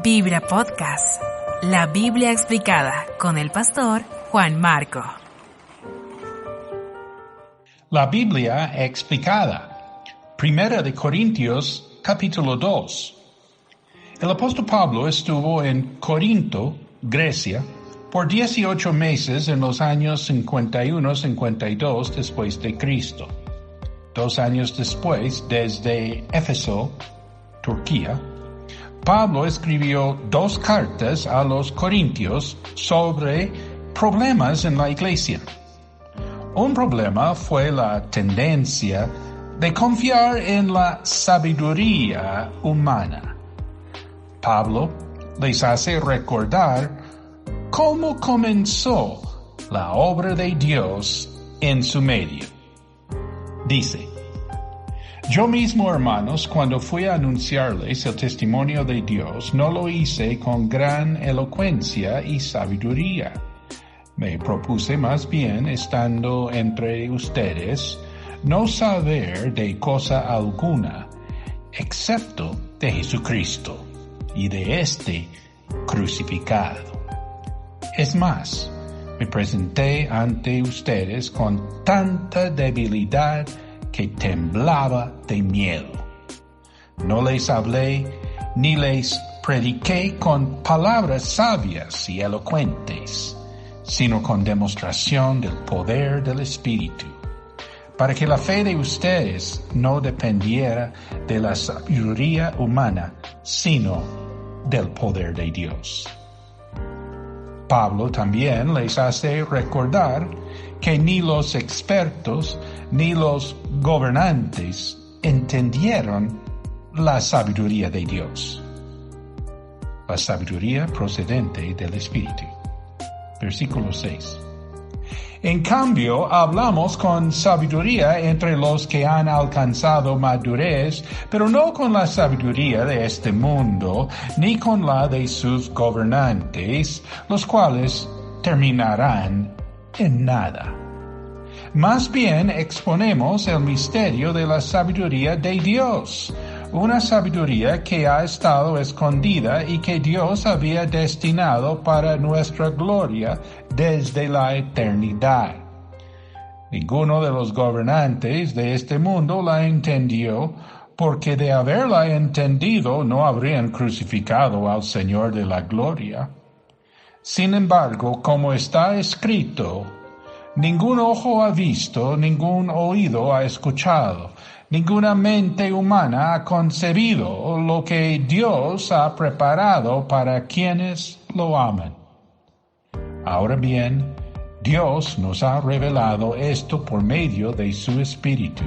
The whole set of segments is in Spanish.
Biblia Podcast, la Biblia explicada con el pastor Juan Marco. La Biblia explicada. Primera de Corintios, capítulo 2. El apóstol Pablo estuvo en Corinto, Grecia, por 18 meses en los años 51-52 después de Cristo. 2 años después, desde Éfeso, Turquía, Pablo escribió 2 cartas a los corintios sobre problemas en la iglesia. Un problema fue la tendencia de confiar en la sabiduría humana. Pablo les hace recordar cómo comenzó la obra de Dios en su medio. Dice: yo mismo, hermanos, cuando fui a anunciarles el testimonio de Dios, no lo hice con gran elocuencia y sabiduría. Me propuse más bien, estando entre ustedes, no saber de cosa alguna, excepto de Jesucristo y de este crucificado. Es más, me presenté ante ustedes con tanta debilidad que temblaba de miedo. No les hablé ni les prediqué con palabras sabias y elocuentes, sino con demostración del poder del Espíritu, para que la fe de ustedes no dependiera de la sabiduría humana, sino del poder de Dios. Pablo también les hace recordar que ni los expertos ni los gobernantes entendieron la sabiduría de Dios. La sabiduría procedente del Espíritu. Versículo 6. En cambio, hablamos con sabiduría entre los que han alcanzado madurez, pero no con la sabiduría de este mundo, ni con la de sus gobernantes, los cuales terminarán en nada. Más bien exponemos el misterio de la sabiduría de Dios, una sabiduría que ha estado escondida y que Dios había destinado para nuestra gloria desde la eternidad. Ninguno de los gobernantes de este mundo la entendió, porque de haberla entendido no habrían crucificado al Señor de la gloria. Sin embargo, como está escrito, ningún ojo ha visto, ningún oído ha escuchado, ninguna mente humana ha concebido lo que Dios ha preparado para quienes lo aman. Ahora bien, Dios nos ha revelado esto por medio de su Espíritu,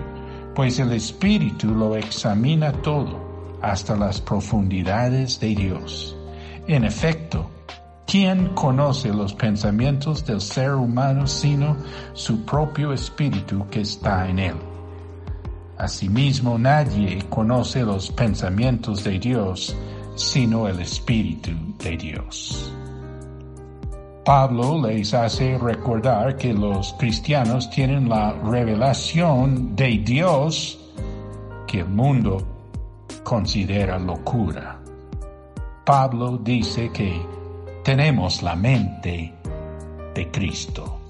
pues el Espíritu lo examina todo, hasta las profundidades de Dios. En efecto, ¿quién conoce los pensamientos del ser humano sino su propio espíritu que está en él? Asimismo, nadie conoce los pensamientos de Dios sino el Espíritu de Dios. Pablo les hace recordar que los cristianos tienen la revelación de Dios que el mundo considera locura. Pablo dice que tenemos la mente de Cristo.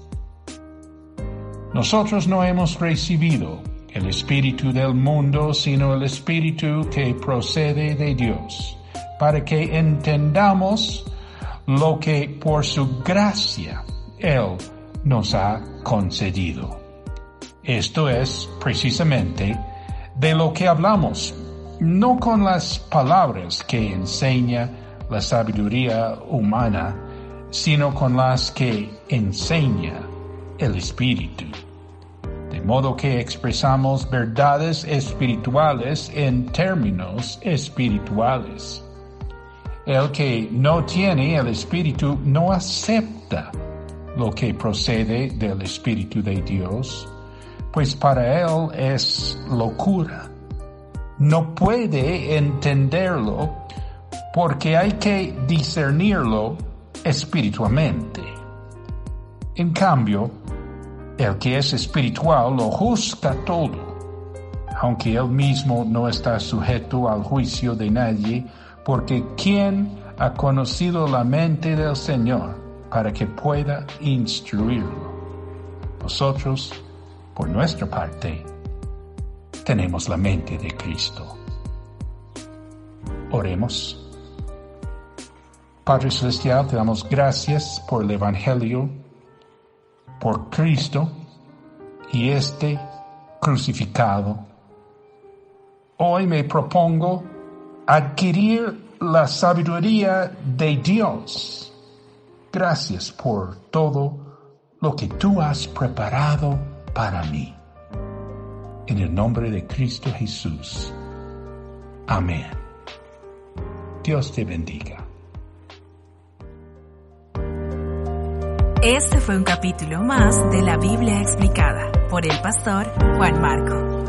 Nosotros no hemos recibido el espíritu del mundo, sino el espíritu que procede de Dios, para que entendamos lo que por su gracia Él nos ha concedido. Esto es precisamente de lo que hablamos, no con las palabras que enseña la sabiduría humana, sino con las que enseña el Espíritu. De modo que expresamos verdades espirituales en términos espirituales. El que no tiene el Espíritu no acepta lo que procede del Espíritu de Dios, pues para él es locura. No puede entenderlo porque hay que discernirlo espiritualmente. En cambio, el que es espiritual lo juzga todo, aunque él mismo no está sujeto al juicio de nadie, porque ¿quién ha conocido la mente del Señor para que pueda instruirlo. Nosotros, por nuestra parte, tenemos la mente de Cristo. Oremos. Padre Celestial, te damos gracias por el Evangelio, por Cristo y este crucificado. Hoy me propongo adquirir la sabiduría de Dios. Gracias por todo lo que tú has preparado para mí. En el nombre de Cristo Jesús. Amén. Dios te bendiga. Este fue un capítulo más de la Biblia explicada por el pastor Juan Marco.